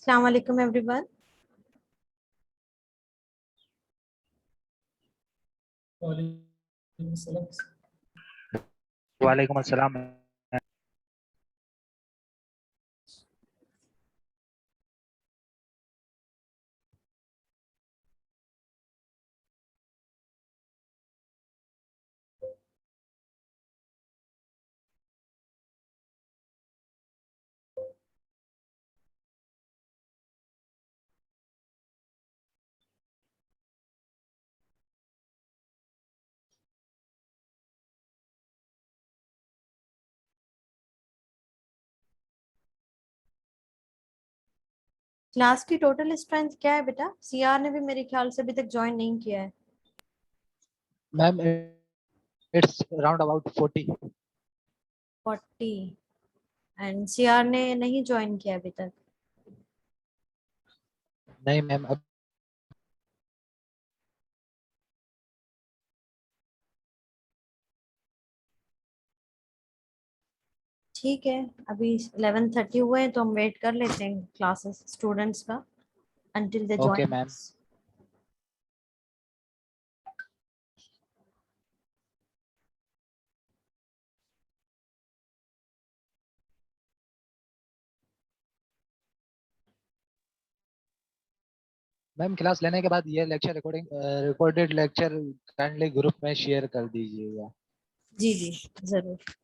अस्सलाम वालेकुम एवरीवन। वालेकुम अस्सलाम। वालेकुम अस्सलाम। क्लास की टोटल स्ट्रेंथ क्या है बेटा? सीआर ने भी मेरे ख्याल से अभी तक ज्वाइन नहीं किया है। Ma'am it's around about 40। 40। And CR ने नहीं ज्वाइन किया अभी तक। नहीं मैम, अब ठीक है, अभी 11:30 हुए हैं तो हम वेट कर लेते हैं क्लासेस स्टूडेंट्स का until they okay join. Ma'am. Ma'am class लेने के बाद ये lecture recorded lecture kindly group में शेयर कर दीजिएगा। जी जी, जरूर।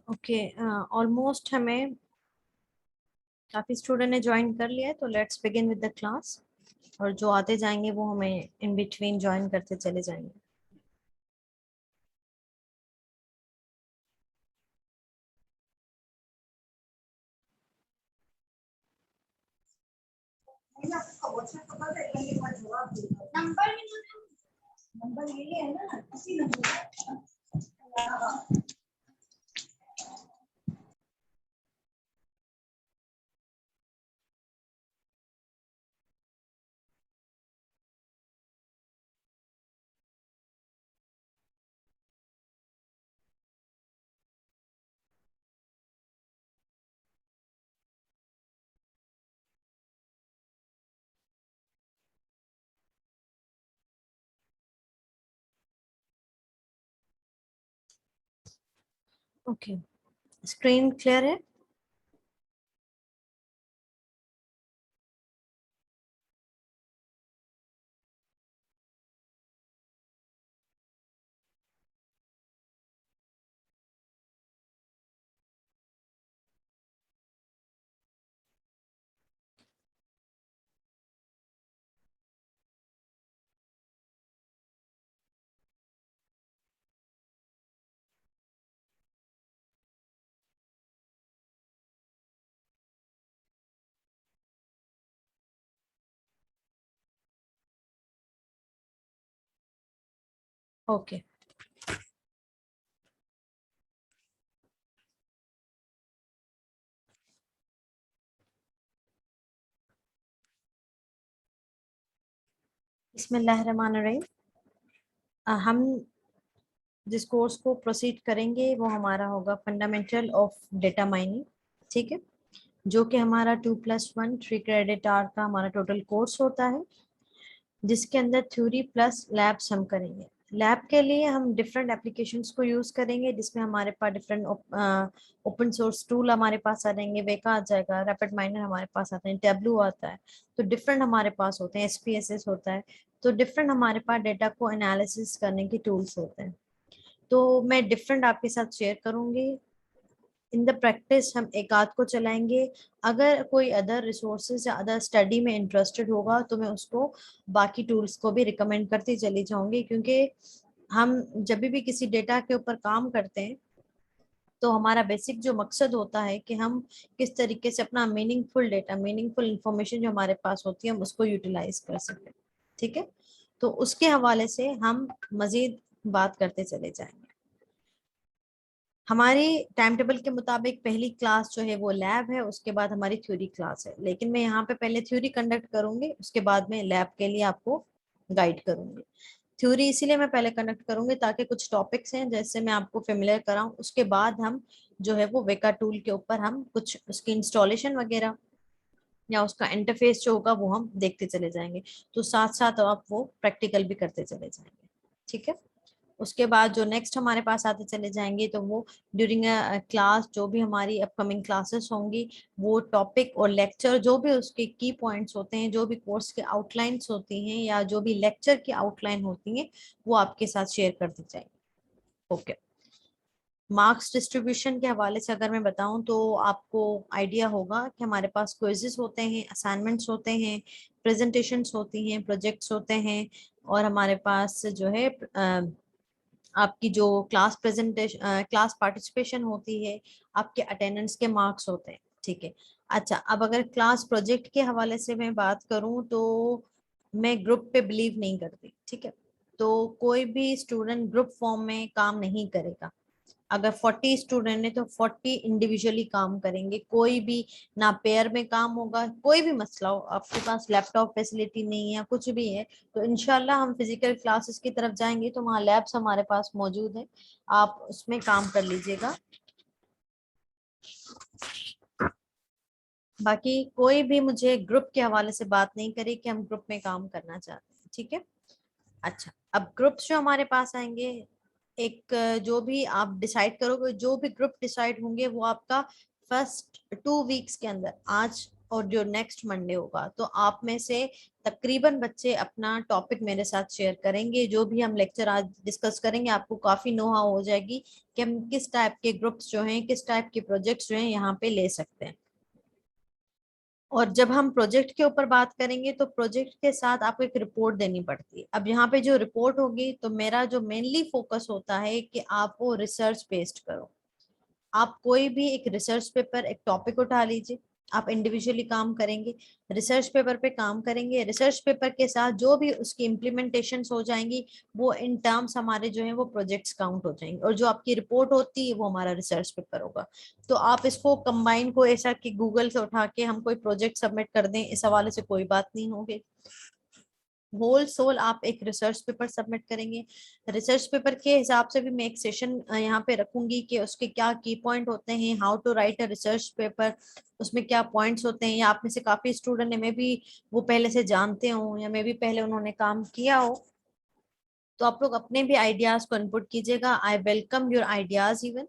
ओके, ऑलमोस्ट हमें काफी स्टूडेंट ने ज्वाइन कर लिया है, तो let's begin with the class. और जो आते जाएंगे वो हमें इन बिटवीन ज्वाइन करते चले जाएंगे। नंबर ये है ना, इसी नंबर। ओके, स्क्रीन क्लियर है? ओके, बिस्मिल्लाहिर्रहमानिर्रहीम। हम जिस कोर्स को प्रोसीड करेंगे वो हमारा होगा फंडामेंटल ऑफ डेटा माइनिंग। ठीक है, जो कि हमारा 2+1 3 क्रेडिट आवर का हमारा टोटल कोर्स होता है, जिसके अंदर थ्योरी प्लस लैब्स हम करेंगे। लैब के लिए हम डिफरेंट एप्लीकेशंस को यूज करेंगे, जिसमें हमारे पास डिफरेंट ओपन सोर्स टूल हमारे पास आ जाएंगे। वेका आ जाएगा, रैपिड माइनर हमारे पास आता है, टेब्लू आता है। तो डिफरेंट हमारे पास होते हैं, एसपीएसएस होता है। तो डिफरेंट हमारे पास डेटा को एनालिसिस करने के टूल्स होते हैं। तो मैं डिफरेंट आपके साथ शेयर करूंगी। इन द प्रैक्टिस हम एक आध को चलाएंगे। अगर कोई अदर रिसोर्सेज या अदर स्टडी में इंटरेस्टेड होगा तो मैं उसको बाकी टूल्स को भी रिकमेंड करती चली जाऊंगी, क्योंकि हम जब भी किसी डेटा के ऊपर काम करते हैं तो हमारा बेसिक जो मकसद होता है कि हम किस तरीके से अपना मीनिंगफुल डेटा, मीनिंगफुल इंफॉर्मेशन जो हमारे पास होती है, हम उसको यूटिलाइज कर सकें। ठीक है, तो उसके हवाले से हम मजीद बात करते चले जाएंगे। हमारी टाइम टेबल के मुताबिक पहली क्लास जो है वो लैब है, उसके बाद हमारी थ्योरी क्लास है। लेकिन मैं यहाँ पे पहले थ्योरी कंडक्ट करूंगी, उसके बाद में लैब के लिए आपको गाइड करूंगी। थ्योरी इसीलिए मैं पहले कंडक्ट करूंगी ताकि कुछ टॉपिक्स हैं जैसे मैं आपको फेमिलियर कराऊं, उसके बाद हम जो है वो वेका टूल के ऊपर हम कुछ उसकी इंस्टॉलेशन वगैरह या उसका इंटरफेस जो होगा वो हम देखते चले जाएंगे। तो साथ साथ आप वो प्रैक्टिकल भी करते चले जाएंगे। ठीक है, उसके बाद जो नेक्स्ट हमारे पास आते चले जाएंगे तो वो ड्यूरिंग क्लास जो भी हमारी अपकमिंग क्लासेस होंगी, वो टॉपिक और लेक्चर जो भी उसके की पॉइंट्स होते हैं, जो भी कोर्स के आउटलाइंस होती हैं या जो भी लेक्चर की आउटलाइन होती हैं, वो आपके साथ शेयर कर दी जाएगी। ओके, मार्क्स डिस्ट्रीब्यूशन के हवाले से अगर मैं बताऊं तो आपको आइडिया होगा कि हमारे पास क्विजेस होते हैं, असाइनमेंट्स होते हैं, प्रेजेंटेशंस होती हैं, प्रोजेक्ट्स होते हैं, और हमारे पास जो है आपकी जो क्लास पार्टिसिपेशन होती है, आपके अटेंडेंस के मार्क्स होते हैं। ठीक है, अच्छा, अब अगर क्लास प्रोजेक्ट के हवाले से मैं बात करूं तो मैं ग्रुप पे बिलीव नहीं करती। ठीक है, तो कोई भी स्टूडेंट ग्रुप फॉर्म में काम नहीं करेगा। अगर 40 स्टूडेंट है तो 40 इंडिविजुअली काम करेंगे, कोई भी ना पेयर में काम होगा। कोई भी मसला हो, आपके पास लैपटॉप फैसिलिटी नहीं है या कुछ भी है, तो इंशाल्लाह हम फिजिकल क्लासेस की तरफ जाएंगे तो वहाँ लैब्स हमारे पास मौजूद है, आप उसमें काम कर लीजिएगा। बाकी कोई भी मुझे ग्रुप के हवाले से बात नहीं करे कि हम ग्रुप में काम करना चाहते हैं। ठीक है, अच्छा, अब ग्रुप्स जो हमारे पास आएंगे, एक जो भी आप डिसाइड करोगे, जो भी ग्रुप डिसाइड होंगे वो आपका फर्स्ट 2 वीक्स के अंदर, आज और जो नेक्स्ट मंडे होगा, तो आप में से तकरीबन बच्चे अपना टॉपिक मेरे साथ शेयर करेंगे। जो भी हम लेक्चर आज डिस्कस करेंगे आपको काफी नो हाउ हो जाएगी कि हम किस टाइप के ग्रुप्स जो हैं, किस टाइप के प्रोजेक्ट्स जो हैं यहाँ पे ले सकते हैं। और जब हम प्रोजेक्ट के ऊपर बात करेंगे तो प्रोजेक्ट के साथ आपको एक रिपोर्ट देनी पड़ती है। अब यहाँ पे जो रिपोर्ट होगी, तो मेरा जो मेनली फोकस होता है कि आप वो रिसर्च बेस्ड करो। आप कोई भी एक रिसर्च पेपर, एक टॉपिक उठा लीजिए, आप इंडिविजुअली काम करेंगे, रिसर्च पेपर पे काम करेंगे। रिसर्च पेपर के साथ जो भी उसकी इम्प्लीमेंटेशंस हो जाएंगी, वो इन टर्म्स हमारे जो है वो प्रोजेक्ट्स काउंट हो जाएंगे, और जो आपकी रिपोर्ट होती है वो हमारा रिसर्च पेपर होगा। तो आप इसको कंबाइन को ऐसा कि गूगल से उठा के हम कोई प्रोजेक्ट सबमिट कर दें, इस हवाले से कोई बात नहीं होगी। होल सोल आप एक रिसर्च पेपर सबमिट करेंगे। रिसर्च पेपर के हिसाब से भी मैं एक सेशन यहाँ पे रखूंगी कि उसके क्या की पॉइंट होते हैं, how to write a research paper, उसमें क्या पॉइंट्स होते हैं। या आप में से काफी स्टूडेंट है, मैं भी वो पहले से जानते हो या मैं भी पहले उन्होंने काम किया हो, तो आप लोग अपने भी आइडियाज को इनपुट कीजिएगा। I welcome your ideas even.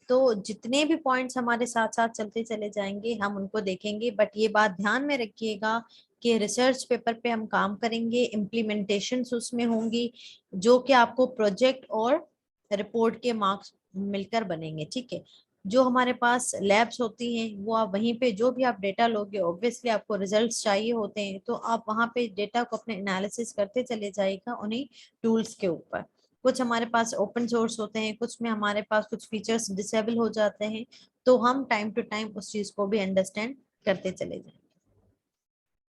तो जितने भी पॉइंट्स हमारे साथ साथ चलते चले जाएंगे, हम उनको देखेंगे, बट ये बात ध्यान में रखिएगा कि रिसर्च पेपर पे हम काम करेंगे, इम्प्लीमेंटेशंस उसमें होंगी, जो कि आपको प्रोजेक्ट और रिपोर्ट के मार्क्स मिलकर बनेंगे। ठीक है। जो हमारे पास लैब्स होती हैं, वो आप वहीं पे जो भी आप डेटा लोगे, ऑब्वियसली आपको रिजल्ट्स चाहिए होते हैं, तो आप वहां पे डेटा को अपने एनालिसिस करते चले जाएगा उन्हीं टूल्स के ऊपर। कुछ हमारे पास ओपन सोर्स होते हैं, कुछ में हमारे पास कुछ फीचर्स डिसेबल हो जाते हैं, तो हम टाइम टू टाइम उस चीज को भी अंडरस्टैंड करते चले जाएंगे।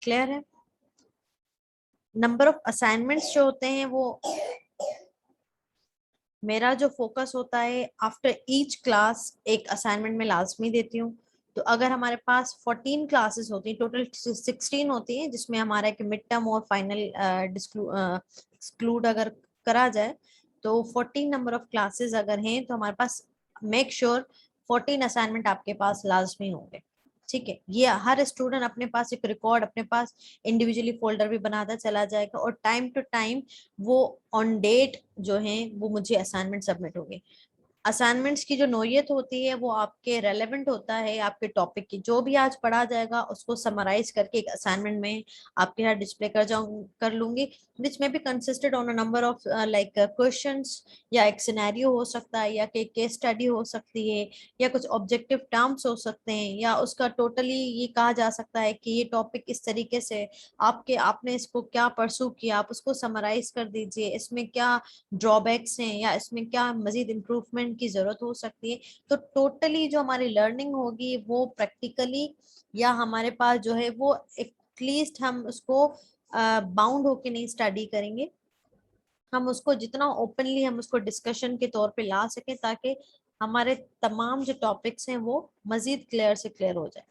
क्लियर है? नंबर ऑफ असाइनमेंट्स जो होते हैं, वो मेरा जो फोकस होता है, आफ्टर ईच क्लास एक असाइनमेंट में लाजमी देती हूँ। तो अगर हमारे पास 14 क्लासेस होती हैं, टोटल 16 होती हैं, जिसमें हमारा एक मिड टर्म और फाइनल एक्सक्लूड अगर करा जाए, तो 14 नंबर ऑफ क्लासेस अगर हैं, तो हमारे पास मेक श्योर 14 असाइनमेंट आपके पास लाजमी होंगे। ठीक है। ये हर स्टूडेंट अपने पास एक रिकॉर्ड, अपने पास इंडिविजुअली फोल्डर भी बनाता चला जाएगा, और टाइम टू टाइम वो ऑन डेट जो है वो मुझे असाइनमेंट सबमिट होंगे। असाइनमेंट्स की जो नोयत होती है, वो आपके रेलेवेंट होता है आपके टॉपिक की। जो भी आज पढ़ा जाएगा उसको समराइज करके एक असाइनमेंट में आपके यहाँ डिस्प्ले कर लूंगी, विच में भी consisted on a number of like questions, या एक सिनेरियो हो सकता है, या कि केस स्टडी हो सकती है, या कुछ ऑब्जेक्टिव टर्म्स हो सकते हैं, या उसका टोटली ये कहा जा सकता है कि ये टॉपिक इस तरीके से आपने इसको क्या परसू किया, आप उसको समराइज कर दीजिए, इसमें क्या ड्रॉबैक्स हैं, या इसमें क्या मजीद इम्प्रूवमेंट की जरूरत हो सकती है। तो टोटली जो हमारी लर्निंग होगी वो प्रैक्टिकली, या हमारे पास जो है वो एटलीस्ट हम उसको बाउंड होके नहीं स्टडी करेंगे, हम उसको जितना ओपनली हम उसको डिस्कशन के तौर पे ला सकें, ताकि हमारे तमाम जो टॉपिक्स हैं वो मजीद क्लियर से क्लियर हो जाए।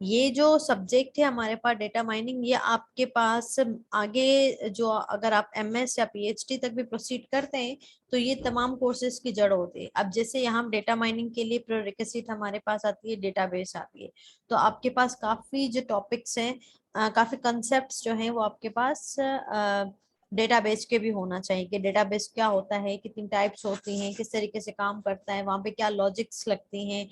ये जो सब्जेक्ट है हमारे पास डेटा माइनिंग, ये आपके पास आगे जो अगर आप एमएस या पीएचडी तक भी प्रोसीड करते हैं, तो ये तमाम कोर्सेज की जड़ होती है। अब जैसे यहाँ डेटा माइनिंग के लिए प्रीरेक्विजिट हमारे पास आती है, डेटाबेस आती है, तो आपके पास काफी जो टॉपिक्स हैं, काफी कंसेप्ट जो हैं वो आपके पास डेटाबेस के भी होना चाहिए कि डेटाबेस क्या होता है, कितनी टाइप्स होती हैं, किस तरीके से काम करता है, वहां पे क्या लॉजिक्स लगती हैं,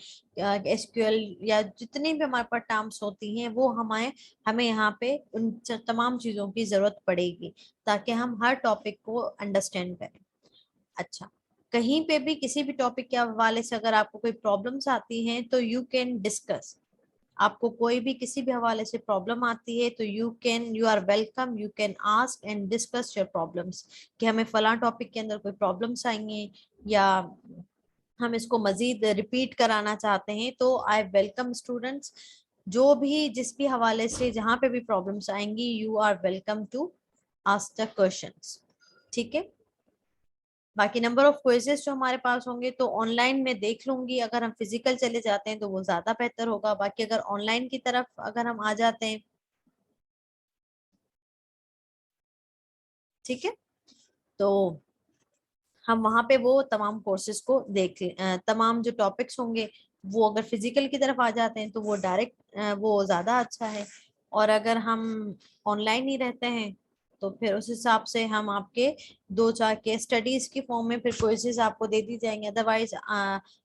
एसक्यूएल या जितनी भी हमारे पास टर्म्स होती हैं, वो हमें हमें यहाँ पे उन तमाम चीजों की जरूरत पड़ेगी, ताकि हम हर टॉपिक को अंडरस्टैंड करें। अच्छा, कहीं पे भी किसी भी टॉपिक के हवाले से अगर आपको कोई प्रॉब्लम्स आती हैं, तो यू कैन डिस्कस। आपको कोई भी किसी भी हवाले से प्रॉब्लम आती है, तो you are welcome, you can ask and discuss your problems, कि हमें फला टॉपिक के अंदर कोई प्रॉब्लम्स आएंगे, या हम इसको मजीद रिपीट कराना चाहते हैं, तो आई वेलकम स्टूडेंट्स। जो भी जिस भी हवाले से जहां पे भी प्रॉब्लम्स आएंगी, you are welcome to ask the questions. ठीक है। बाकी नंबर ऑफ क्विजेस जो हमारे पास होंगे, तो ऑनलाइन में देख लूंगी, अगर हम फिजिकल चले जाते हैं तो वो ज्यादा बेहतर होगा। बाकी अगर ऑनलाइन की तरफ अगर हम आ जाते हैं, ठीक है, तो हम वहां पे वो तमाम कोर्सेज को तमाम जो टॉपिक्स होंगे, वो अगर फिजिकल की तरफ आ जाते हैं तो वो डायरेक्ट वो ज्यादा अच्छा है। और अगर हम ऑनलाइन ही रहते हैं, तो फिर हम तो फिर उस हिसाब से हम आपके 2-4 केस स्टडीज की फॉर्म में फिर क्विजेस आपको दे दी जाएंगे। Otherwise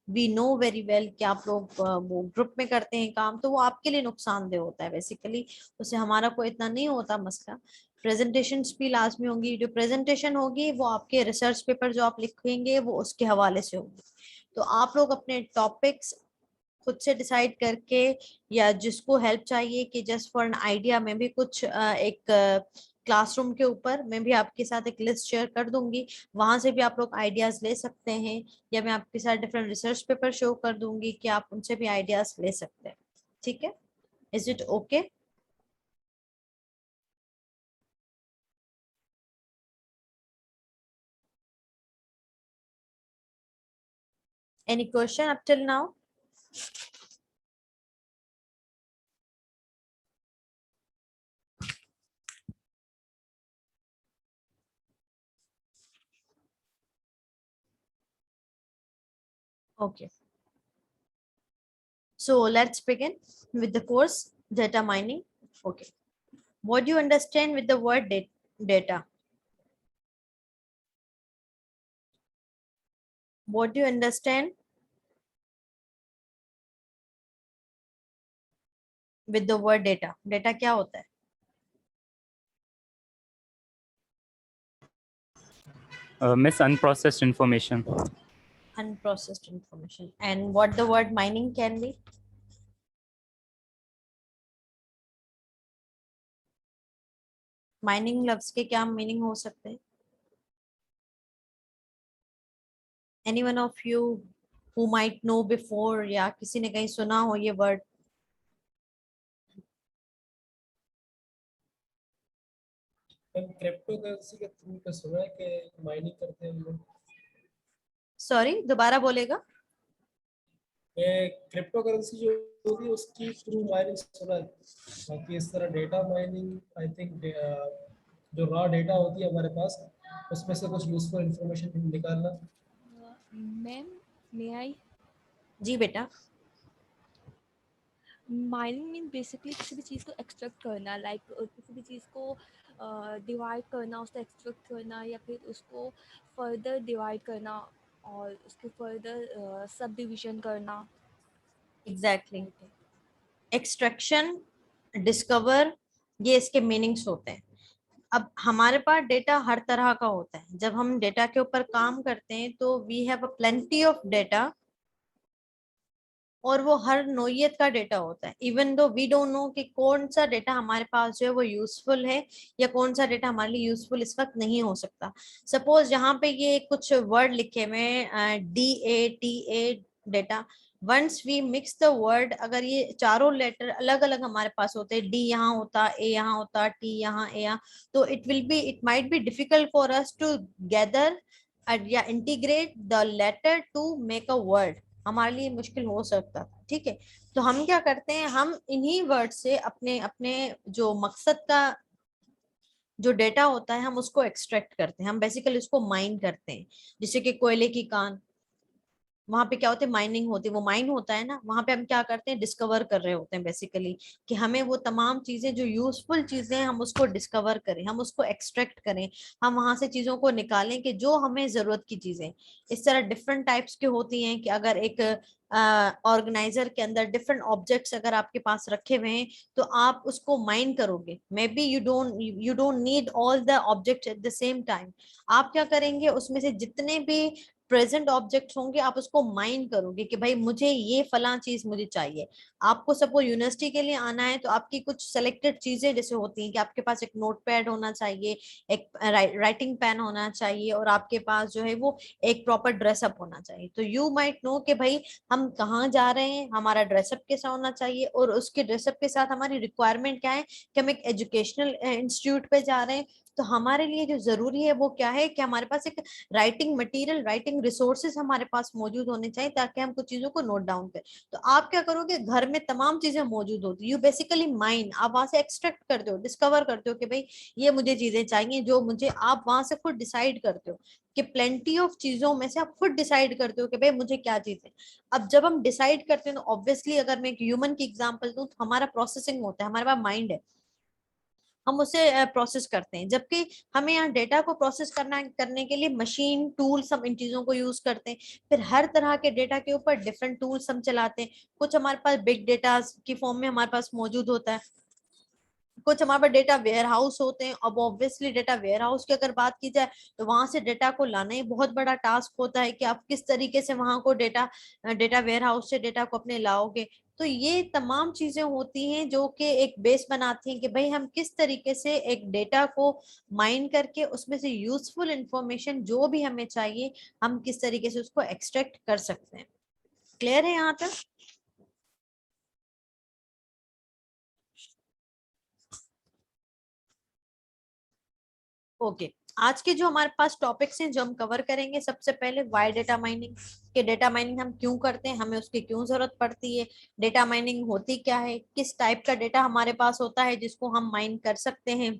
we know very well कि आप लोग वो ग्रुप में करते हैं काम, तो वो आपके लिए नुकसानदेह होता है बेसिकली, उससे हमारा कोई इतना नहीं होता मसला। प्रेजेंटेशन भी लाजमी होंगी, जो प्रेजेंटेशन होगी वो आपके रिसर्च पेपर जो आप लिखेंगे वो उसके हवाले से होगी। तो आप लोग अपने टॉपिक्स खुद से डिसाइड करके, या जिसको हेल्प चाहिए कि जस्ट फॉर एन आइडिया, मैं भी कुछ एक क्लासरूम के ऊपर मैं भी आपके साथ एक लिस्ट शेयर कर दूंगी, वहां से भी आप लोग आइडियाज ले सकते हैं, या मैं आपके साथ डिफरेंट रिसर्च पेपर शो कर दूंगी कि आप उनसे भी आइडियाज ले सकते हैं। ठीक है, is it okay? Any question up till now? Okay, so let's begin with the course data mining. Okay, what do you understand with the word data? What do you understand with the word data? Data क्या होता है? Miss unprocessed information. Unprocessed information. And what the word mining can be? Mining लफ्ज के क्या meaning हो सकते हैं? Any one of you who might know before, या किसी ने कहीं सुना हो ये वर्ड? क्रिप्टो करेंसी के थ्रू पे सुना है कि माइनिंग करते हैं हम लोग। सॉरी, दोबारा बोलेगा? ये क्रिप्टो करेंसी जो होती है उसकी थ्रू माइनिंग सुना है। बाकी इस तरह डेटा माइनिंग आई थिंक जो रॉ डेटा होती है हमारे पास उसमें से कुछ यूजफुल इंफॉर्मेशन निकालना। मैम, मे आई? जी बेटा। माइनिंग मीन बेसिकली किसी भी चीज़ को एक्सट्रैक्ट करना, लाइक किसी भी चीज़ को डिवाइड करना, उसको एक्सट्रैक्ट करना, या फिर उसको फर्दर डिवाइड करना और उसको फर्दर सब डिविजन करना। एग्जैक्टली, एक्सट्रैक्शन, डिस्कवर, ये इसके मीनिंग्स होते हैं। अब हमारे पास डेटा हर तरह का होता है, जब हम डेटा के ऊपर काम करते हैं तो we have a plenty of data, और वो हर नोयत का डेटा होता है। Even though we don't know कि कौन सा डेटा हमारे पास जो है वो यूजफुल है, या कौन सा डेटा हमारे लिए यूजफुल इस वक्त नहीं हो सकता। सपोज यहाँ पे ये कुछ वर्ड लिखे हुए DATA data, once we mix the word, अगर ये चारों लेटर अलग अलग हमारे पास होते हैं, डी यहाँ होता, ए यहाँ होता, टी यहाँ, ए यहाँ, तो it might be difficult for us to gather या integrate the letter to make a word, हमारे लिए मुश्किल हो सकता था। ठीक है, तो हम क्या करते हैं, हम इन्हीं वर्ड से अपने अपने जो मकसद का जो डेटा होता है हम उसको एक्सट्रैक्ट करते हैं, हम बेसिकली उसको माइन करते हैं। जैसे कि कोयले की कान, वहां पे क्या होते हैं, माइनिंग होती है, वो माइन होता है ना, वहां पे हम क्या करते हैं, डिस्कवर कर रहे होते हैं बेसिकली, कि हमें वो तमाम चीजें जो यूजफुल चीजें हैं हम उसको डिस्कवर करें, हम उसको एक्सट्रैक्ट करें, हम वहां से चीजों को निकालें कि जो हमें जरूरत की चीजें। इस तरह डिफरेंट टाइप्स की होती हैं कि अगर एक ऑर्गेनाइजर के अंदर डिफरेंट ऑब्जेक्ट्स अगर आपके पास रखे हुए हैं तो आप उसको माइन करोगे, may be you don't need all the object at the same time. आप क्या करेंगे, उसमें से जितने भी प्रेजेंट ऑब्जेक्ट्स होंगे आप उसको माइन करोगे कि भाई मुझे ये फला चीज मुझे चाहिए। आपको सपोज यूनिवर्सिटी के लिए आना है तो आपकी कुछ सेलेक्टेड चीजें जैसे होती हैं कि आपके पास एक नोटपैड होना चाहिए, एक राइटिंग पेन होना चाहिए, और आपके पास जो है वो एक प्रॉपर ड्रेसअप होना चाहिए। तो यू माइट नो कि भाई हम कहाँ जा रहे हैं, हमारा ड्रेसअप कैसा होना चाहिए, और उसके ड्रेसअप के साथ हमारी रिक्वायरमेंट क्या है कि हम एक एजुकेशनल इंस्टीट्यूट पे जा रहे हैं। तो हमारे लिए जो जरूरी है वो क्या है कि हमारे पास एक राइटिंग मटेरियल, राइटिंग रिसोर्सेज हमारे पास मौजूद होने चाहिए ताकि हम कुछ चीजों को नोट डाउन करें। तो आप क्या करोगे, घर में तमाम चीजें मौजूद होती, यू बेसिकली माइन, आप वहां से एक्सट्रैक्ट करते हो, डिस्कवर करते हो कि भाई ये मुझे चीजें चाहिए, जो मुझे, आप वहां से खुद डिसाइड करते हो कि प्लेंटी ऑफ चीजों में से आप खुद डिसाइड करते हो कि भाई मुझे क्या चीजें। अब जब हम डिसाइड करते हैं तो ऑब्वियसली अगर मैं एक ह्यूमन की एग्जांपल दूं तो हमारा प्रोसेसिंग होता है, हमारे पास माइंड है, हम उसे प्रोसेस करते हैं, जबकि हमें यहाँ डेटा को प्रोसेस करने के लिए मशीन टूल सब इन चीजों को यूज करते हैं। फिर हर तरह के डेटा के ऊपर डिफरेंट टूल्स हम चलाते हैं। कुछ हमारे पास बिग डेटा की फॉर्म में हमारे पास मौजूद होता है, कुछ हमारे पास डेटा वेयर हाउस होते हैं। अब ऑब्वियसली डेटा वेयर हाउस की अगर बात की जाए तो वहां से डेटा को लाना ही बहुत बड़ा टास्क होता है कि आप किस तरीके से वहां को डेटा वेयर हाउस से डेटा को अपने लाओगे। तो ये तमाम चीजें होती हैं जो कि एक बेस बनाती हैं कि भाई हम किस तरीके से एक डेटा को माइन करके उसमें से यूजफुल इंफॉर्मेशन जो भी हमें चाहिए हम किस तरीके से उसको एक्सट्रैक्ट कर सकते हैं। क्लियर है यहाँ तक? ओके, आज के जो हमारे पास टॉपिक्स हैं जो हम कवर करेंगे, सबसे पहले वाई डेटा माइनिंग, के डेटा माइनिंग हम क्यों करते हैं, हमें उसकी क्यों जरूरत पड़ती है, डेटा माइनिंग होती क्या है, किस टाइप का डेटा हमारे पास होता है जिसको हम माइन कर सकते हैं,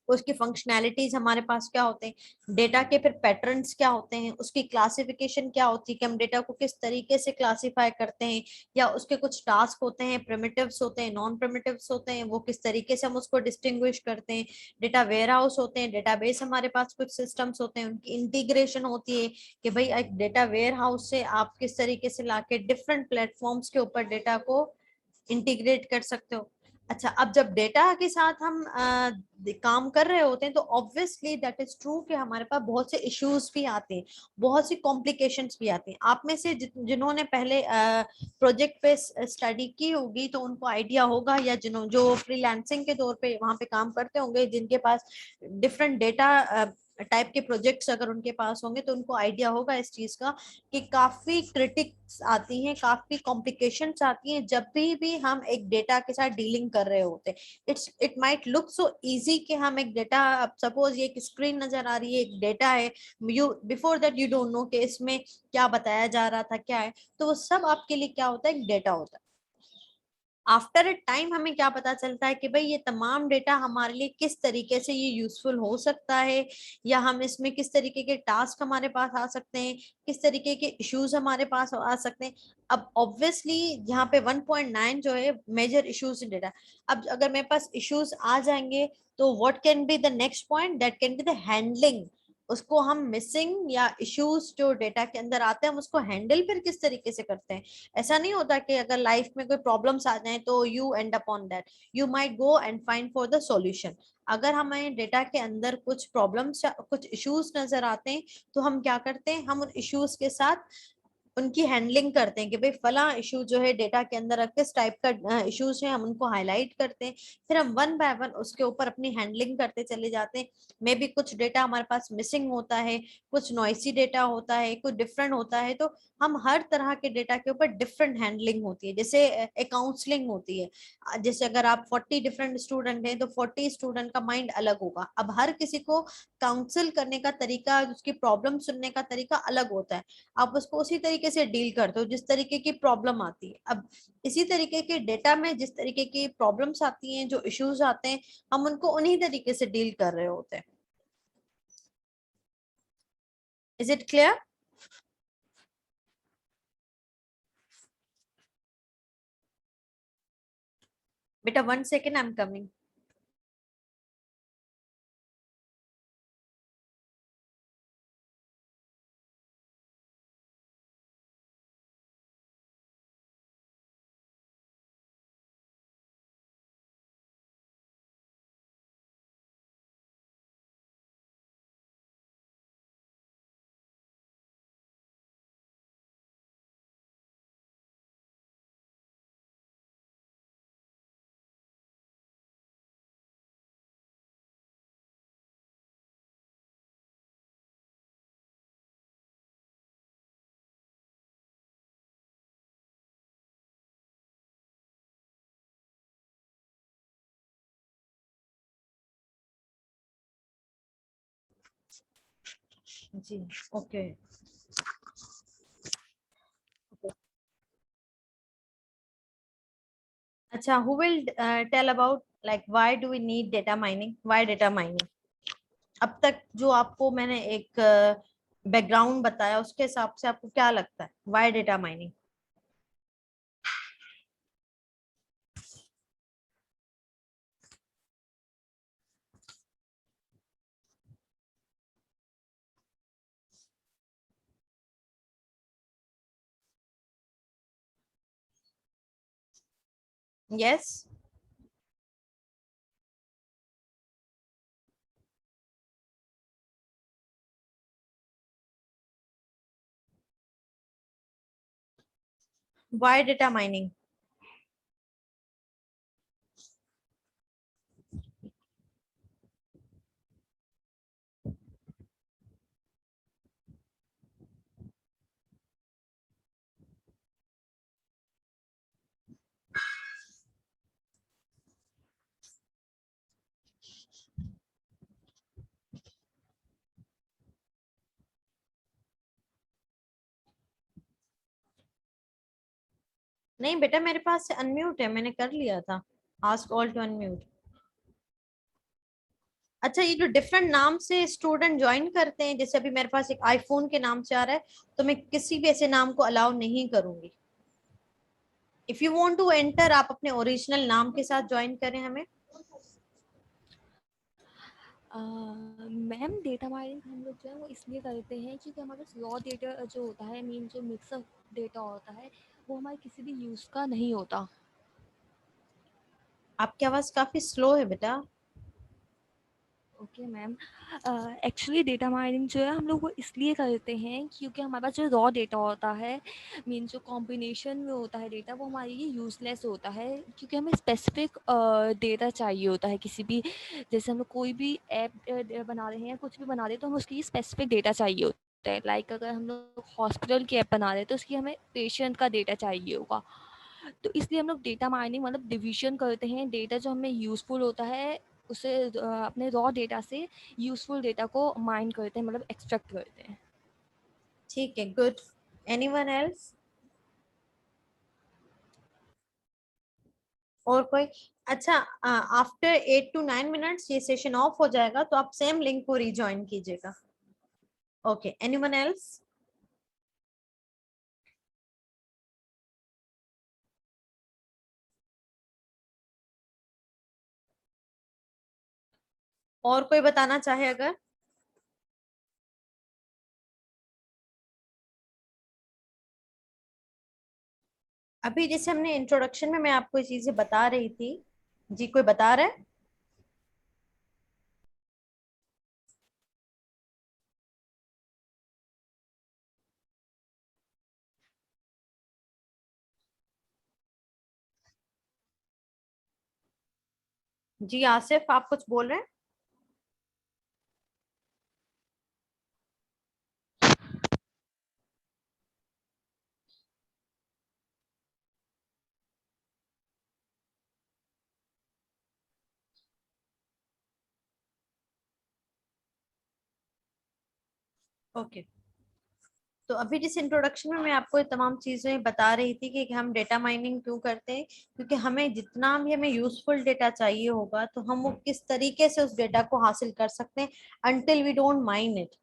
उसकी फंक्शनैलिटीज हमारे पास क्या होते हैं, डेटा के फिर पैटर्न्स क्या होते हैं, उसकी क्लासिफिकेशन क्या होती है कि हम डेटा को किस तरीके से क्लासिफाई करते हैं, या उसके कुछ टास्क होते हैं, प्रिमिटिव्स होते हैं, नॉन प्रिमिटिव्स होते हैं, वो किस तरीके से हम उसको डिस्टिंग्विश करते हैं, डेटा वेयर हाउस होते हैं, डेटाबेस हमारे पास कुछ सिस्टम्स होते हैं, उनकी इंटीग्रेशन होती है कि भाई एक डेटा वेयर हाउस से आप किस तरीके से लाके डिफरेंट प्लेटफॉर्म्स के ऊपर डेटा को इंटीग्रेट कर सकते हो। अच्छा, अब जब डेटा के साथ हम काम कर रहे होते हैं तो ऑब्वियसली दैट इज ट्रू कि हमारे पास बहुत से इश्यूज भी आते हैं, बहुत सी कॉम्प्लिकेशंस भी आती हैं। आप में से जिन्होंने पहले प्रोजेक्ट पे स्टडी की होगी तो उनको आइडिया होगा, या जो फ्रीलांसिंग के तौर पे वहां पे काम करते होंगे, जिनके पास डिफरेंट डेटा टाइप के प्रोजेक्ट्स अगर उनके पास होंगे तो उनको आइडिया होगा इस चीज का कि काफी क्रिटिक्स आती हैं, काफी कॉम्प्लिकेशंस आती हैं जब भी हम एक डेटा के साथ डीलिंग कर रहे होते हैं। It might look so easy कि हम एक डेटा, सपोज ये एक स्क्रीन नजर आ रही है, एक डेटा है, you before that you don't know कि इसमें क्या बताया जा रहा था, क्या है, तो वो सब आपके लिए क्या होता है, एक डेटा होता है। आफ्टर अ टाइम हमें क्या पता चलता है कि भाई ये तमाम डेटा हमारे लिए किस तरीके से ये यूजफुल हो सकता है, या हम इसमें किस तरीके के टास्क हमारे पास आ सकते हैं, किस तरीके के इश्यूज हमारे पास आ सकते हैं। अब ऑब्वियसली यहाँ पे 1.9 जो है मेजर इश्यूज इन डेटा। अब अगर मेरे पास इश्यूज आ जाएंगे तो what can be the next point, that can be the handling. उसको हम मिसिंग या इश्यूज जो डेटा के अंदर आते हैं हम उसको हैंडल फिर किस तरीके से करते हैं। ऐसा नहीं होता कि अगर लाइफ में कोई प्रॉब्लम्स आ जाए तो you and up on that, you might go and find for the solution. अगर हमें डेटा के अंदर कुछ प्रॉब्लम्स या कुछ इश्यूज नजर आते हैं तो हम क्या करते हैं, हम उन इश्यूज के साथ उनकी हैंडलिंग करते हैं कि भाई फला इशू जो है डेटा के अंदर किस टाइप का इश्यूज है, हम उनको हाईलाइट करते हैं, फिर हम वन बाय वन उसके ऊपर अपनी हैंडलिंग करते चले जाते हैं। मे बी कुछ डेटा हमारे पास मिसिंग होता है, कुछ नॉइसी डेटा होता है, कुछ डिफरेंट होता है, तो हम हर तरह के डेटा के ऊपर डिफरेंट हैंडलिंग होती है। जैसे काउंसलिंग होती है, जैसे अगर आप 40 डिफरेंट स्टूडेंट हैं तो 40 स्टूडेंट का माइंड अलग होगा। अब हर किसी को काउंसिल करने का तरीका, उसकी प्रॉब्लम सुनने का तरीका अलग होता है, आप उसको उसी तरीके से डील करते हो जिस तरीके की प्रॉब्लम आती है। अब इसी तरीके के डेटा में जिस तरीके की प्रॉब्लम्स आती हैं, जो इश्यूज आते हैं, हम उनको उन्हीं तरीके से डील कर रहे होते हैं। Is it clear? बेटा 1 सेकेंड, आई एम कमिंग। जी, ओके। अच्छा, who will tell about like why do we need data mining, why data mining? अब तक जो आपको मैंने एक बैकग्राउंड बताया उसके हिसाब से आपको क्या लगता है why data mining? Yes, why data mining? नहीं बेटा, मेरे पास से अनम्यूट है, मैंने कर लिया था, आस्क ऑल टू अनम्यूट। अच्छा, ये जो डिफरेंट नाम से स्टूडेंट ज्वाइन करते हैं, जैसे अभी मेरे पास एक आईफोन के नाम से आ रहा है, तो मैं किसी भी ऐसे नाम को अलाउ नहीं करूंगी। If you want to enter, आप अपने ओरिजिनल नाम के साथ ज्वाइन करें हमें। मैम डेटा माइनिंग हम लोग जो है वो इसलिए करते हैं क्योंकि हमारे पास रॉ डेटा जो होता है, मीन जो मिक्स अप डेटा होता है, वो हमारे किसी भी यूज़ का नहीं होता। आपकी आवाज काफी स्लो है बेटा। Okay ma'am, actually data mining जो है हम लोग वो इसलिए करते हैं क्योंकि हमारे पास जो रॉ डेटा होता है, मीन जो कॉम्बिनेशन में होता है डेटा, वो हमारे लिए यूज़लेस होता है क्योंकि हमें स्पेसिफिक डेटा चाहिए होता है किसी भी, जैसे हम लोग कोई भी ऐप बना रहे हैं, कुछ भी बना रहे हैं, तो हमें उसके लिए स्पेसिफिक डेटा चाहिए होता है। लाइक अगर हम लोग हॉस्पिटल की ऐप बना रहे हैं तो उसकी हमें पेशेंट का डेटा चाहिए होगा, तो इसलिए हम लोग डेटा माइनिंग मतलब डिवीजन करते हैं। डेटा जो हमें यूज़फुल होता है उसे अपने रॉ डेटा से यूज़फुल डेटा को माइन करते हैं, मतलब एक्सट्रैक्ट करते हैं। ठीक है, गुड। Anyone else? और कोई? अच्छा, आफ्टर 8 to 9 मिनट्स ये सेशन ऑफ हो जाएगा, तो आप सेम लिंक को रिज्वाइन कीजिएगा। Okay, anyone else? और कोई बताना चाहे अगर? अभी जैसे हमने इंट्रोडक्शन में मैं आपको ये चीजें बता रही थी। जी, कोई बता रहा है? जी आसिफ, आप कुछ बोल रहे हैं? ओके। तो अभी जिस इंट्रोडक्शन में मैं आपको ये तमाम चीजें बता रही थी कि हम डेटा माइनिंग क्यों करते हैं, क्योंकि हमें जितना भी हमें यूजफुल डेटा चाहिए होगा, तो हम वो किस तरीके से उस डेटा को हासिल कर सकते हैं until we don't mine it.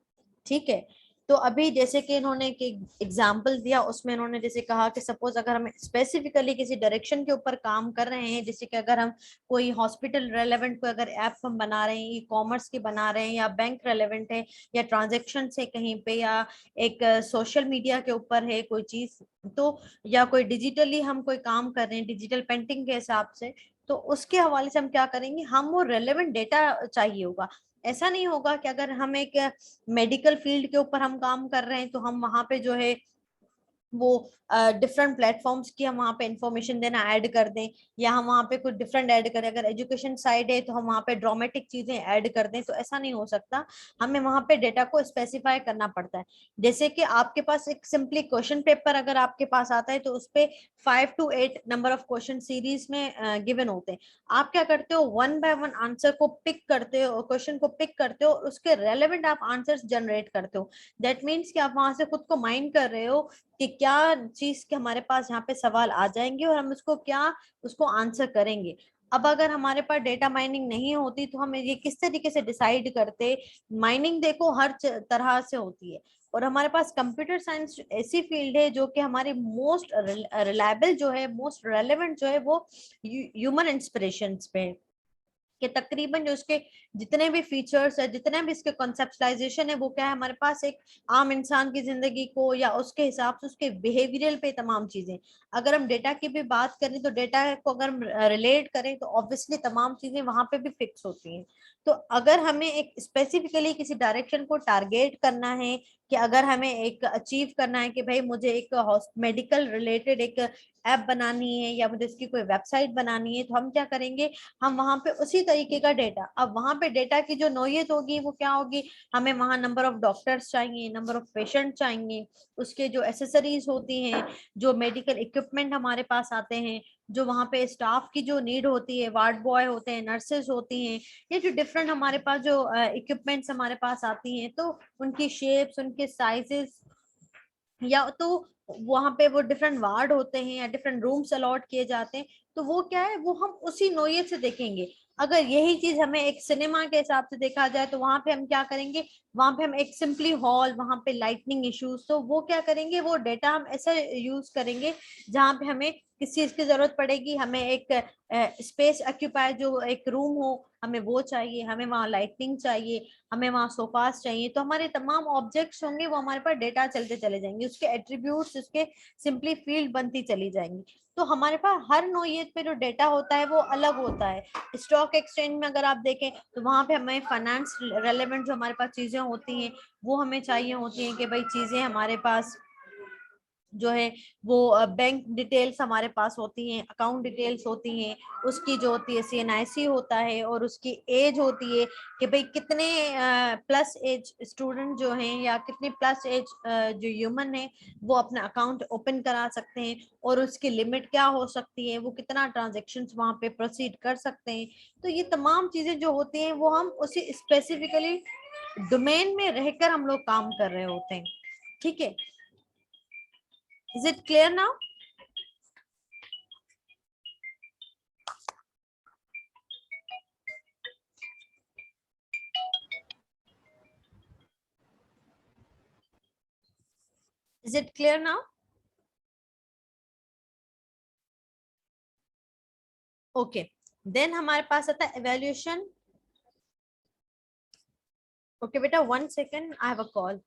ठीक है। तो अभी जैसे कि इन्होंने एक एग्जाम्पल दिया, उसमें इन्होंने जैसे कहा कि सपोज अगर हम स्पेसिफिकली किसी डायरेक्शन के ऊपर काम कर रहे हैं, जैसे कि अगर हम कोई हॉस्पिटल रेलेवेंट कोई अगर ऐप हम बना रहे हैं, ई कॉमर्स की बना रहे हैं, या बैंक रेलेवेंट है, या ट्रांजेक्शन से कहीं पे, या एक सोशल मीडिया के ऊपर है कोई चीज, तो या कोई डिजिटली हम कोई काम कर रहे हैं डिजिटल पेंटिंग के हिसाब से, तो उसके हवाले से हम क्या करेंगे, हम वो रेलेवेंट डेटा चाहिए होगा। ऐसा नहीं होगा कि अगर हम एक मेडिकल फील्ड के ऊपर हम काम कर रहे हैं, तो हम वहां पे जो है वो डिफरेंट प्लेटफॉर्म्स की हम वहाँ पे इंफॉर्मेशन देना ऐड कर दें, या हम वहाँ पे कुछ डिफरेंट ऐड करें। अगर एजुकेशन साइड है तो हम वहाँ पे ड्रामेटिक चीजें ऐड कर दें, तो ऐसा नहीं हो सकता। हमें वहाँ पे डेटा को स्पेसिफाई करना पड़ता है। जैसे कि आपके पास एक सिंपली क्वेश्चन पेपर अगर आपके पास आता है, तो उस पे 5 to 8 number of question series में गिवन होते हैं। आप क्या करते हो, वन बाय वन आंसर को पिक करते हो, क्वेश्चन को पिक करते हो, उसके रेलेवेंट आप आंसर्स जनरेट करते हो। दैट मीन्स कि आप वहां से खुद को माइंड कर रहे हो कि क्या चीज के हमारे पास यहाँ पे सवाल आ जाएंगे और हम उसको क्या उसको आंसर करेंगे। अब अगर हमारे पास डेटा माइनिंग नहीं होती, तो हम ये किस तरीके से डिसाइड करते। माइनिंग देखो हर तरह से होती है, और हमारे पास कंप्यूटर साइंस ऐसी फील्ड है जो कि हमारी मोस्ट रिलायबल जो है, मोस्ट रेलेवेंट जो है, वो ह्यूमन इंस्पिरेशंस पे है। कि तकरीबन जो इसके जितने भी फीचर्स है, जितने भी इसके कॉन्सेप्टलाइजेशन है, वो क्या है हमारे पास एक आम इंसान की जिंदगी को या उसके हिसाब से उसके बिहेवियरल पे तमाम चीजें। अगर हम डेटा की भी बात करें तो डेटा को अगर हम रिलेट करें तो ऑब्वियसली तमाम चीजें वहां पे भी फिक्स होती हैं। तो अगर हमें एक स्पेसिफिकली किसी डायरेक्शन को टारगेट करना है कि अगर हमें एक अचीव करना है कि भाई मुझे एक मेडिकल रिलेटेड एक ऐप बनानी है या मुझे इसकी कोई वेबसाइट बनानी है, तो हम क्या करेंगे, हम वहां पे उसी तरीके का डेटा, अब वहां पे डेटा की जो नोयत होगी वो क्या होगी, हमें वहां नंबर ऑफ डॉक्टर्स चाहिए, नंबर ऑफ पेशेंट चाहिए, उसके जो एसेसरीज होती हैं, जो मेडिकल इक्विपमेंट हमारे पास आते हैं, जो वहां पे स्टाफ की जो नीड होती है, वार्ड बॉय होते हैं, नर्सेज होती हैं, ये जो डिफरेंट हमारे पास जो इक्विपमेंट्स हमारे पास आती हैं, तो उनकी शेप्स, उनके साइजेस, या तो वहां पे वो डिफरेंट वार्ड होते हैं या डिफरेंट रूम्स अलॉट किए जाते हैं, तो वो क्या है, वो हम उसी नोयत से देखेंगे। अगर यही चीज हमें एक सिनेमा के हिसाब से देखा जाए तो वहां पे हम क्या करेंगे, वहां पे हम एक सिंपली हॉल, वहां पे लाइटनिंग इश्यूज, तो वो क्या करेंगे, वो डेटा हम ऐसा यूज करेंगे जहां पे हमें किस चीज की जरूरत पड़ेगी, हमें एक स्पेस ऑक्यूपाई जो एक रूम हो, हमें वो चाहिए, हमें वहाँ लाइटनिंग चाहिए, हमें वहाँ सोफास चाहिए, तो हमारे तमाम ऑब्जेक्ट्स होंगे वो हमारे पास डेटा चलते चले जाएंगे, उसके एट्रीब्यूट्स, उसके सिंपली फील्ड बनती चली जाएंगी। तो हमारे पास हर नोयत पे जो डेटा होता है वो अलग होता है। स्टॉक एक्सचेंज में अगर आप देखें तो वहां पे हमें फाइनेंस रेलेवेंट जो हमारे पास चीजें होती हैं वो हमें चाहिए होती हैं कि भाई चीजें हमारे पास जो है वो बैंक डिटेल्स हमारे पास होती हैं, अकाउंट डिटेल्स होती हैं, उसकी जो होती है CNIC होता है, और उसकी एज होती है कि भाई कितने प्लस एज स्टूडेंट जो हैं या कितने प्लस एज जो ह्यूमन है वो अपना अकाउंट ओपन करा सकते हैं, और उसकी लिमिट क्या हो सकती है, वो कितना ट्रांजेक्शन वहां पे प्रोसीड कर सकते हैं। तो ये तमाम चीजें जो होती हैं वो हम उसी स्पेसिफिकली डोमेन में रहकर हम लोग काम कर रहे होते हैं। ठीक है, is it clear now? Is it clear now? Okay, then हमारे पास आता है evaluation. Okay बेटा, 1 second, I have a call.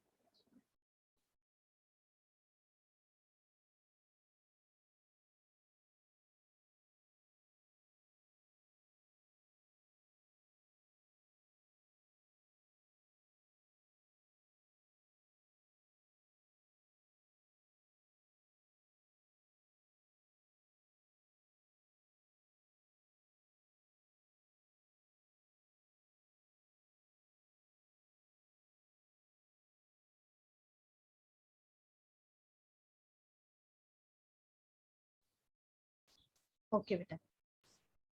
Okay बेटा,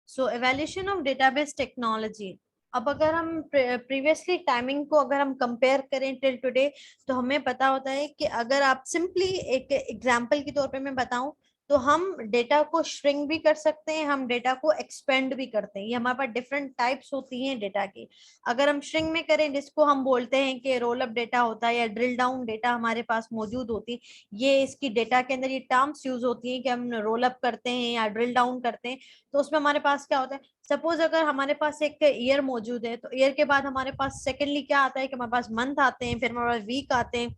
so evaluation of database technology. अब अगर हम प्रीवियसली टाइमिंग को अगर हम कंपेयर करें टिल टुडे, तो हमें पता होता है कि अगर आप सिंपली एक एग्जांपल के तौर पे मैं बताऊं तो हम डेटा को श्रिंक भी कर सकते हैं, हम डेटा को एक्सपेंड भी करते हैं। ये हमारे पास डिफरेंट टाइप्स होती हैं डेटा की। अगर हम श्रिंक में करें, जिसको हम बोलते हैं कि रोल अप डेटा होता है या ड्रिल डाउन डेटा हमारे पास मौजूद होती है, ये इसकी डेटा के अंदर ये टर्म्स यूज होती हैं कि हम रोल अप करते हैं या ड्रिल डाउन करते हैं। तो उसमें हमारे पास क्या होता है, सपोज अगर हमारे पास एक ईयर मौजूद है तो ईयर के बाद हमारे पास सेकेंडली क्या आता है कि हमारे पास मंथ आते हैं, फिर हमारे पास वीक आते हैं,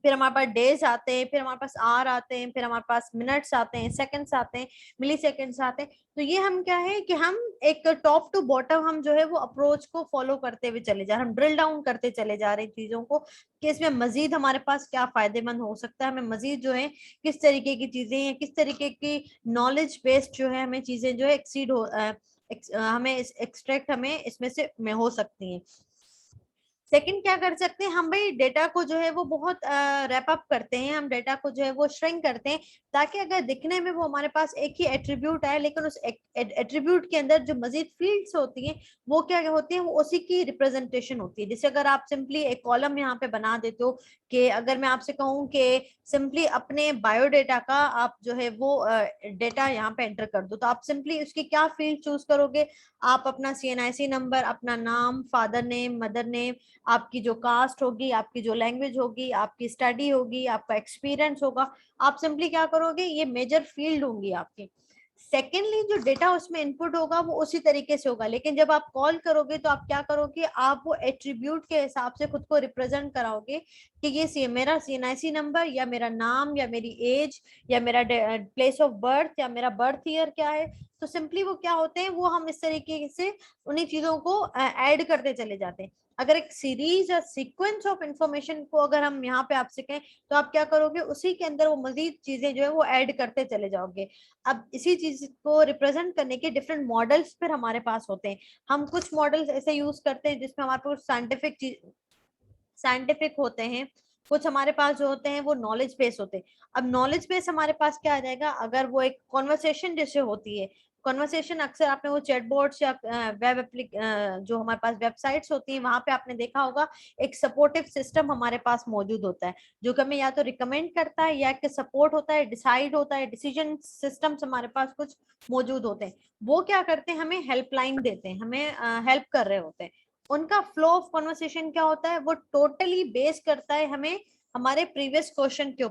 फिर हमारे पास डेज आते हैं, फिर हमारे पास आवर आते हैं, फिर हमारे पास मिनट्स आते हैं, सेकंड्स आते हैं, मिली सेकेंड्स आते हैं। तो ये हम क्या है कि हम एक टॉप टू बॉटम हम जो है वो अप्रोच को फॉलो करते हुए चले जा रहे हैं, हम ड्रिल डाउन करते चले जा रहे हैं चीजों को कि इसमें मजीद हमारे पास क्या फायदेमंद हो सकता है, हमें मजीद जो है किस तरीके की चीजें या किस तरीके की नॉलेज बेस्ड जो है हमें चीजें जो है एक्सीड हो हमें एक्सट्रैक्ट हमें इसमें से में हो सकती हैं। सेकंड क्या कर सकते हैं हम, भाई डेटा को जो है वो बहुत रैप अप करते हैं, हम डेटा को जो है वो श्रिंक करते हैं, ताकि अगर दिखने में वो हमारे पास एक ही एट्रीब्यूट आए, लेकिन उस एट्रीब्यूट के अंदर जो मजीद फील्ड्स होती हैं वो क्या होती हैं, वो उसी की रिप्रेजेंटेशन होती है। जैसे अगर आप सिंपली एक कॉलम यहाँ पे बना देते हो कि अगर मैं आपसे कहूँ कि सिंपली अपने बायोडेटा का आप जो है वो डेटा यहाँ पे एंटर कर दो, तो आप सिंपली उसकी क्या फील्ड चूज करोगे, आप अपना CNIC नंबर, अपना नाम, फादर नेम, मदर नेम, आपकी जो कास्ट होगी, आपकी जो लैंग्वेज होगी, आपकी स्टडी होगी, आपका एक्सपीरियंस होगा, आप सिंपली क्या करोगे, ये मेजर फील्ड होंगी आपकी। सेकेंडली जो डेटा उसमें इनपुट होगा वो उसी तरीके से होगा, लेकिन जब आप कॉल करोगे तो आप क्या करोगे, आप वो एट्रीब्यूट के हिसाब से खुद को रिप्रेजेंट कराओगे कि ये मेरा CNIC नंबर या मेरा नाम या मेरी एज या मेरा प्लेस ऑफ बर्थ या मेरा बर्थ ईयर क्या है। तो सिंपली वो क्या होते हैं, वो हम इस तरीके से उन्हीं चीजों को ऐड करते चले जाते हैं। अगर एक सीरीज या सीक्वेंस ऑफ इंफॉर्मेशन को अगर हम यहाँ पे आपसे कहें तो आप क्या करोगे, उसी के अंदर वो मजीद चीजें जो है वो ऐड करते चले जाओगे। अब इसी चीज को रिप्रेजेंट करने के डिफरेंट मॉडल्स फिर हमारे पास होते हैं। हम कुछ मॉडल्स ऐसे यूज करते हैं जिसमें हमारे पास साइंटिफिक होते हैं, कुछ हमारे पास जो होते हैं वो नॉलेज बेस होते हैं। अब नॉलेज बेस हमारे पास क्या आ जाएगा, अगर वो एक कॉन्वर्सेशन जैसे होती है, कॉन्वर्सेशन अक्सर आपने वो चैटबॉट्स या जो हमारे पास वेबसाइट्स होती हैं वहां पे आपने देखा होगा एक सपोर्टिव सिस्टम हमारे पास मौजूद होता है, जो कि हमें या तो रिकमेंड करता है या एक सपोर्ट होता है, डिसाइड होता है, डिसीजन सिस्टम्स हमारे पास कुछ मौजूद होते हैं। वो क्या करते हैं, हमें हेल्पलाइन देते हैं, हमें हेल्प कर रहे होते हैं। उनका फ्लो ऑफ कॉन्वर्सेशन क्या होता है, वो टोटली बेस करता है हमें हमारे प्रीवियस क्वेश्चन के ऊपर।